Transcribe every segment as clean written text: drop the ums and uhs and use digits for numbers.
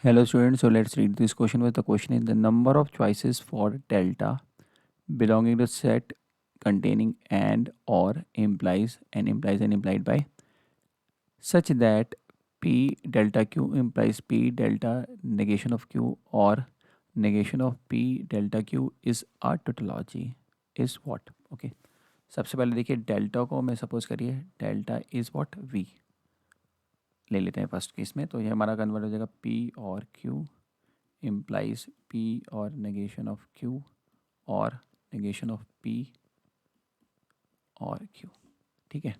Hello students, so let's read this question. With the question is the number of choices for delta belonging to set containing and or implies and implied by such that p delta q implies p delta negation of q or negation of p delta q is a tautology is what? Okay, सबसे पहले देखिए delta को मैं suppose करिए delta is what we ले लेते हैं first case में, तो ये हमारा कन्वर्ट हो जाएगा p और q implies p और negation of q और negation of p और q। ठीक है,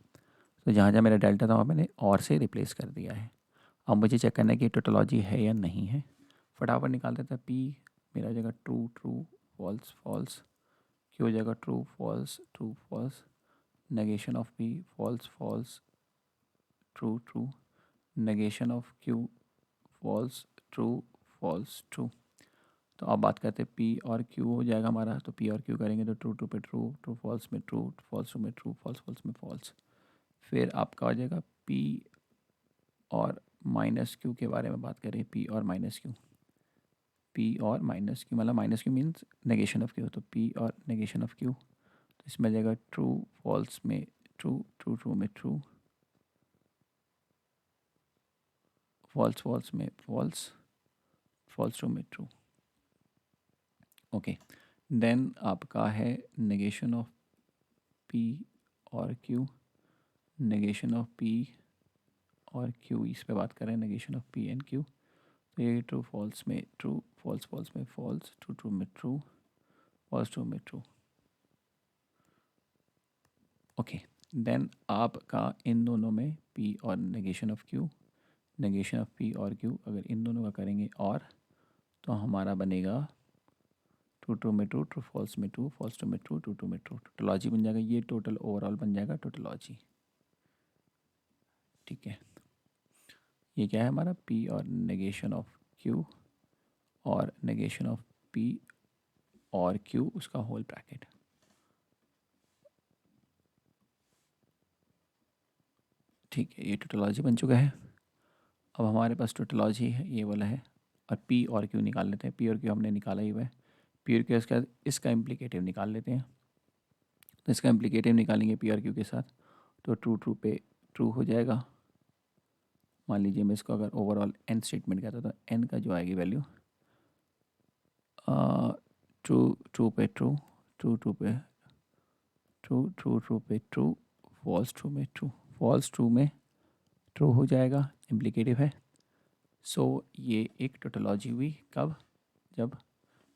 तो जहाँ जहाँ मेरा डेल्टा था वहाँ मैंने और से रिप्लेस कर दिया है। अब मुझे चेक करना है कि टोटोलॉजी है या नहीं है। फटाफट निकाल देता है। p मेरा हो जाएगा true true false false, q हो जाएगा true false true false, negation of p false false true true, negation of q false true false true. तो अब बात करते हैं पी और क्यू हो जाएगा हमारा, तो पी और क्यू करेंगे तो ट्रू ट्रू पे ट्रू, ट्रू फॉल्स में ट्रू, फॉल्स ट्रू में ट्रू, फॉल्स फॉल्स में फॉल्स। फिर आपका हो जाएगा पी और माइनस क्यू के बारे में बात करें, पी और माइनस क्यू, पी और माइनस क्यू मतलब minus Q means negation of Q, तो पी और नेगेशन ऑफ क्यू, तो इसमें आ जाएगा ट्रू फॉल्स में ट्रू, ट्रू ट्रू में ट्रू, फॉल्स फॉल्स में फॉल्स, फॉल्स ट्रू में ट्रू। ओके, देन आपका है नेगेशन ऑफ पी और क्यू, नेगेशन ऑफ पी और क्यू, इस पे बात करें negation of P and Q, तो ये ट्रू फॉल्स में ट्रू, फॉल्स फॉल्स में फॉल्स, ट्रू ट्रू में ट्रू, फॉल्स ट्रू में ट्रू। ओके, देन आपका इन दोनों में पी और negation of Q, negation of P और क्यू, अगर इन दोनों का करेंगे और, तो हमारा बनेगा ट्रू ट्रू में ट्रू, ट्रू फॉल्स में ट्रू, फॉल्स ट्रू में ट्रू, ट्रू ट्रू में ट्रू, टोटोलॉजी बन जाएगा। ये टोटल ओवरऑल बन जाएगा टोटोलॉजी। ठीक है, ये क्या है हमारा p और नेगेशन ऑफ q और नेगेशन ऑफ p और q उसका होल ब्रैकेट। ठीक है, ये टोटोलॉजी बन चुका है। अब हमारे पास टोटोलॉजी है ये वाला है, और p और q निकाल लेते हैं। p और q हमने निकाला ही हुआ है, p और q इसका इसका इम्प्लीकेटिव निकाल लेते हैं। तो इसका इम्प्लीकेटिव निकालेंगे p और q के साथ, तो ट्रू ट्रू पे ट्रू हो जाएगा। मान लीजिए मैं इसको अगर ओवरऑल n स्टेटमेंट कहता तो n का जो आएगी वैल्यू ट्रू ट्रू पे ट्रू, ट्रू ट्रू पे ट्रू, ट्रू ट्रू पे ट्रू, फॉल्स ट्रू में ट्रू, फॉल्स ट्रू में ट्रू हो जाएगा, इम्प्लीकेटिव है। सो ये एक टोटोलॉजी हुई कब, जब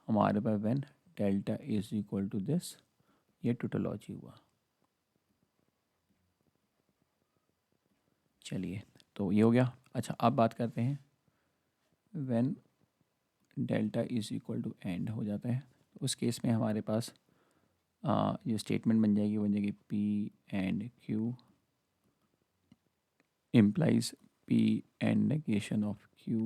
हमारे पास when delta is equal to this, ये टोटोलॉजी हुआ। चलिए, तो ये हो गया। अच्छा, अब बात करते हैं when delta is equal to and हो जाता है, तो उस केस में हमारे पास ये स्टेटमेंट बन जाएगी P and Q implies p and negation of q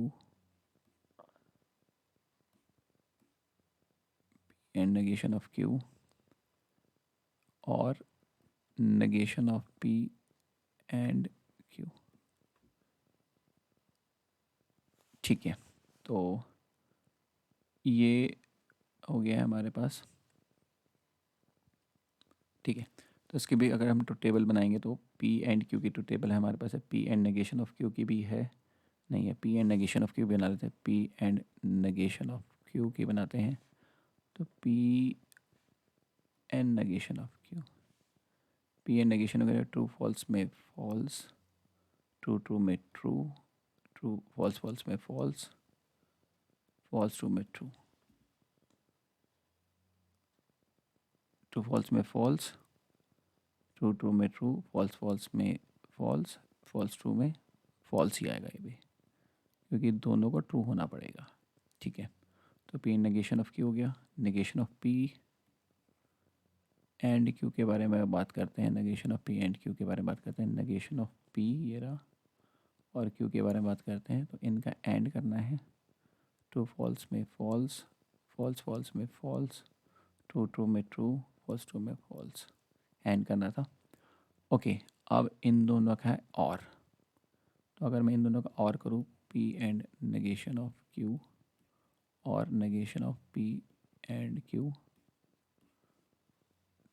and negation of q और negation of p and q। ठीक है, तो ये हो गया है हमारे पास। ठीक है, तो इसकी भी अगर हम टू टेबल बनाएंगे तो p एंड q की टू टेबल है हमारे पास है, p and negation of q की भी है, नहीं है, p and negation of q बना लेते हैं, p and negation of q की बनाते हैं, तो p and negation of q, p and negation वगैरह ट्रू फॉल्स में फॉल्स, ट्रू ट्रू में ट्रू, ट्रू फॉल्स फॉल्स में फॉल्स, फॉल्स ट्रू में ट्रू, ट्रू फॉल्स में फॉल्स, ट्रू ट्रू में ट्रू, फॉल्स फॉल्स में फॉल्स, फॉल्स ट्रू में false ही आएगा ये भी, क्योंकि दोनों को ट्रू होना पड़ेगा। ठीक है, तो पी नेगेशन ऑफ क्यू हो गया, negation of P and Q के बारे में बात करते हैं, negation of P and Q के बारे में बात करते हैं, नेगेशन ऑफ पी ये रहा और क्यू के बारे में बात करते हैं, तो इनका एंड करना है, ट्रू फॉल्स में फॉल्स, फॉल्स फॉल्स में फॉल्स, ट्रू ट्रू में ट्रू, फॉल्स ट्रू में फॉल्स, एंड करना था। ओके, अब इन दोनों का है और, तो अगर मैं इन दोनों का और करूँ, P and negation of Q और negation of P and Q।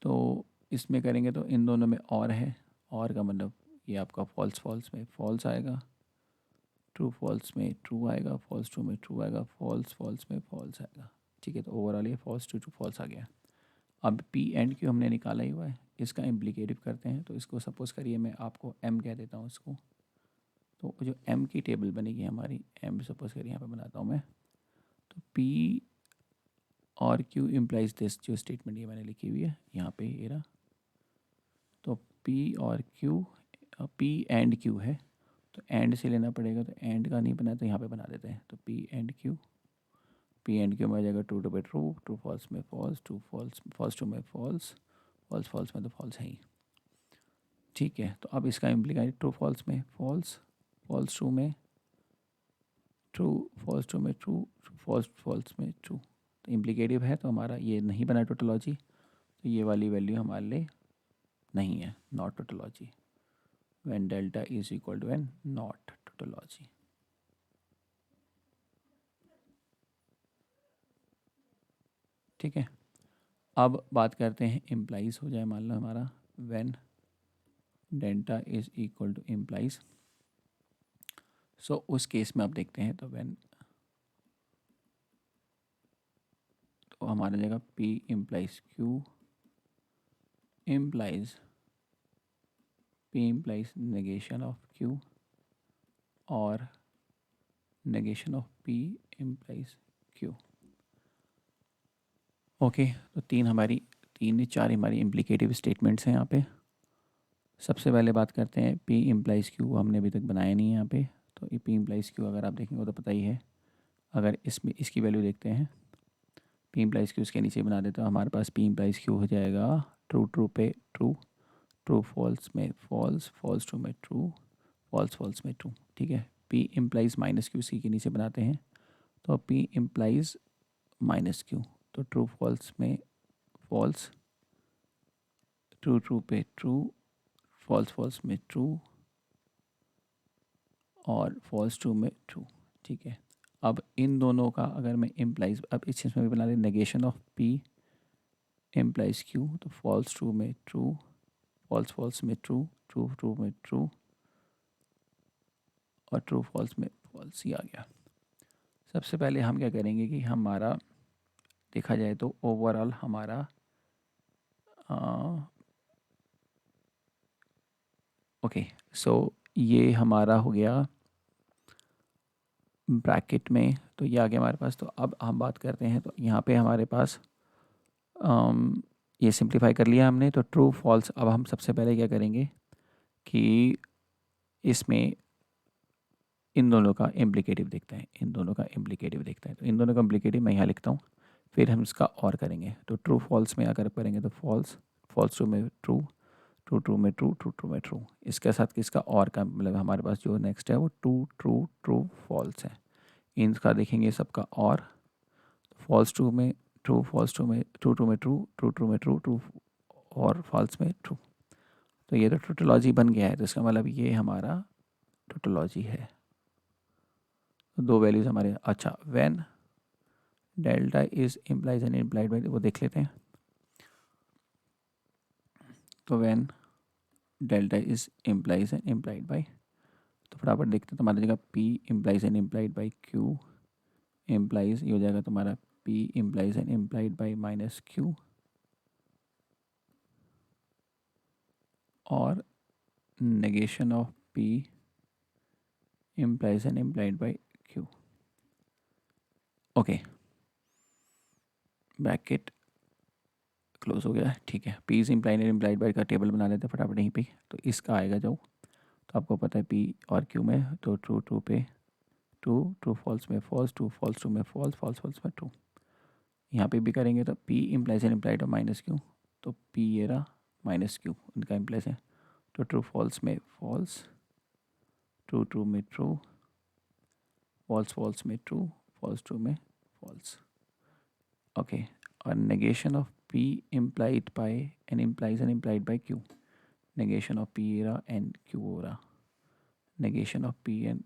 तो इसमें करेंगे तो इन दोनों में और है, और का मतलब ये आपका फॉल्स फॉल्स में फॉल्स आएगा, ट्रू फॉल्स में ट्रू आएगा, फॉल्स ट्रू में ट्रू आएगा, फॉल्स फॉल्स में फॉल्स आएगा। ठीक है, तो ओवरऑल ये फॉल्स ट्रू ट्रू फॉल्स आ गया। अब P एंड Q हमने निकाला ही हुआ है, इसका इम्प्लीकेटिव करते हैं। तो इसको सपोज़ करिए मैं आपको M कह देता हूँ इसको। तो जो M की टेबल बनेगी हमारी, M सपोज़ करिए यहाँ पे बनाता हूँ मैं, तो P और Q इम्प्लाइज दिस, जो स्टेटमेंट ये मैंने लिखी हुई है यहाँ पे ये रहा। तो P और Q, P एंड Q है तो एंड से लेना पड़ेगा, तो एंड का नहीं बना तो यहाँ पे बना देते हैं। तो P एंड Q में आ जाएगा ट्रू टू पे ट्रू, ट्रू फॉल्स में false, true false, false true में फॉल्स, फॉल्स फॉल्स में तो फॉल्स है ही। ठीक है, तो अब इसका इम्प्लीकेट ट्रू फॉल्स में फॉल्स, फॉल्स ट्रू में ट्रू, फॉल्स ट्रू में ट्रू, फॉल्स फॉल्स में ट्रू। तो इम्प्लीकेटिव है तो हमारा ये नहीं बना टोटोलॉजी, तो ये वाली वैल्यू हमारे लिए नहीं है, not tautology. When delta is equal to n, not tautology. ठीक है, अब बात करते हैं इम्प्लाइज हो जाए मान लो हमारा, when delta is equal to implies. So उस केस में आप देखते हैं तो व्हेन, तो हमारा जगह P implies Q implies P implies negation of Q और negation of P implies Q। Okay, तो तीन चार हमारी इम्प्लीकेटिव स्टेटमेंट्स हैं यहाँ पे। सबसे पहले बात करते हैं P इम्प्लाइज Q, हमने अभी तक बनाया नहीं है यहाँ पे। तो ये P इम्प्लाइज Q अगर आप देखेंगे तो पता ही है। अगर इसमें इसकी वैल्यू देखते हैं, P इम्प्लाइज Q इसके नीचे बना देते, तो हमारे पास P इम्प्लाइज Q हो जाएगा ट्रू ट्रू पे ट्रू, ट्रू फॉल्स में फॉल्स, फॉल्स ट्रू में ट्रू, फॉल्स फॉल्स में ट्रू। ठीक है, P इम्प्लाइज माइनस Q सी के नीचे बनाते हैं, तो P इम्प्लाइज माइनस Q, तो ट्रू फॉल्स में फॉल्स, ट्रू ट्रू पे ट्रू, फॉल्स फॉल्स में ट्रू और फॉल्स ट्रू में ट्रू। ठीक है, अब इन दोनों का अगर मैं इम्प्लाइज, अब इस चीज़ में भी बना दें negation of P implies Q, तो फॉल्स ट्रू में ट्रू, फॉल्स फॉल्स में ट्रू, ट्रू ट्रू में ट्रू और ट्रू फॉल्स में फॉल्स ही आ गया। सबसे पहले हम क्या करेंगे कि हमारा देखा जाए तो ओवरऑल हमारा ओके, सो ये हमारा हो गया ब्रैकेट में, तो ये आ गया हमारे पास। तो अब हम बात करते हैं, तो यहाँ पे हमारे पास ये सिंप्लीफाई कर लिया हमने, तो ट्रू फॉल्स। अब हम सबसे पहले क्या करेंगे कि इसमें इन दोनों का इम्प्लीकेटिव देखते हैं, इन दोनों का इम्प्लीकेटिव देखते हैं। तो इन दोनों का इम्प्लीकेटिव मैं यहाँ लिखता हूँ, फिर हम इसका और करेंगे। तो ट्रू फॉल्स में अगर करेंगे तो फॉल्स, फॉल्स ट्रू में ट्रू, ट्रू ट्रू में ट्रू, ट्रू ट्रू में ट्रू। इसके साथ किसका और का मतलब हमारे पास जो नेक्स्ट है वो ट्रू ट्रू ट्रू फॉल्स है। इनका देखेंगे सबका और, फॉल्स ट्रू में ट्रू, फॉल्स ट्रू में ट्रू, ट्रू में ट्रू, ट्रू ट्रू में ट्रू, ट्रू और फॉल्स में ट्रू। तो ये तो टोटोलॉजी बन गया है, तो इसका मतलब ये हमारा टोटोलॉजी है। तो दो वैल्यूज़ हमारे, अच्छा when delta is implies and implied by, वो देख लेते हैं। तो when delta is implies and implied by, तो फटाफट देखते हैं। तो हमारी जगह P implies and implied by Q implies, ये हो जाएगा तुम्हारा P implies and implied by minus Q और negation of P implies and implied by Q। Okay, bracket close हो गया। ठीक है, P is implied and implied bye का टेबल बना लेते हैं फटाफट यहीं पे। तो इसका आएगा जो, तो आपको पता है P और Q में, तो ट्रू ट्रू पे ट्रू, ट्रू फॉल्स में फॉल्स, ट्रू फॉल्स ट्रू में फॉल्स, फॉल्स फॉल्स में ट्रू। यहाँ पे भी करेंगे तो P implies and implied of minus Q, तो P ये रहा माइनस Q इनका इम्प्लाइज है। तो ट्रू फॉल्स में फॉल्स, ट्रू ट्रू में ट्रू, फॉल्स फॉल्स में ट्रू, फॉल्स ट्रू में फॉल्स। ओके, और negation of P implied by and implies and implied by Q, negation of P ये रहा एंड Q हो रहा, negation of P and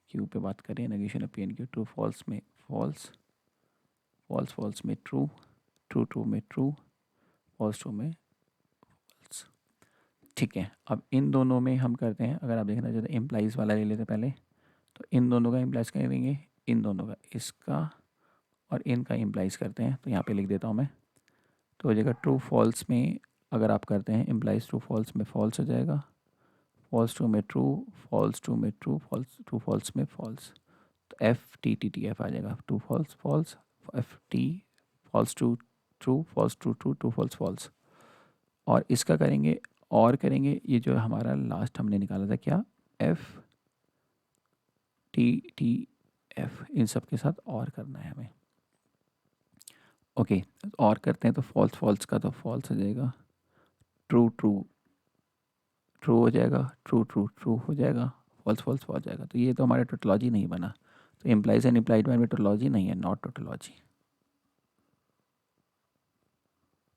Q पे बात करें, negation of P and Q, true false में फॉल्स, फॉल्स फॉल्स में true, true true में ट्रू, फॉल्स ट्रू में फॉल्स। ठीक है, अब इन दोनों में हम करते हैं, अगर आप देखना चाहते हैं इम्प्लाइज वाला ले लेते हैं पहले, तो इन दोनों का इम्प्लाइज करेंगे, इन दोनों का, इसका और इनका इम्प्लाइज करते हैं। तो यहाँ पे लिख देता हूँ मैं, तो हो जाएगा ट्रू फॉल्स में अगर आप करते हैं इम्प्लाइज ट्रू फॉल्स में फॉल्स हो जाएगा, फॉल्स ट्रू में ट्रू, फॉल्स ट्रू में ट्रू, फॉल्स ट्रू फॉल्स में फॉल्स, तो F T T T F आ जाएगा, true false false, F T, false true true, false true true, true false false. और इसका करेंगे और करेंगे, ये जो हमारा लास्ट हमने निकाला था क्या, एफ टी टी एफ, इन सब के साथ और करना है हमें। ओके, और करते हैं, तो फॉल्स फॉल्स का तो फॉल्स हो जाएगा, ट्रू ट्रू ट्रू हो जाएगा, ट्रू ट्रू ट्रू हो जाएगा, फॉल्स फॉल्स हो जाएगा। तो ये तो हमारा टोटोलॉजी नहीं बना, तो इम्प्लाइज एंड इम्प्लाइड में टोटोलॉजी नहीं है, नॉट टोटोलॉजी।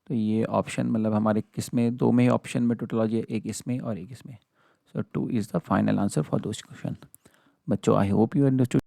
तो ये ऑप्शन मतलब हमारे किस में, दो में ही ऑप्शन में टोटोलॉजी है, एक इसमें और एक इसमें। सो 2 is the final answer for those question. बच्चों, आई होप यू अंडरस्टूड।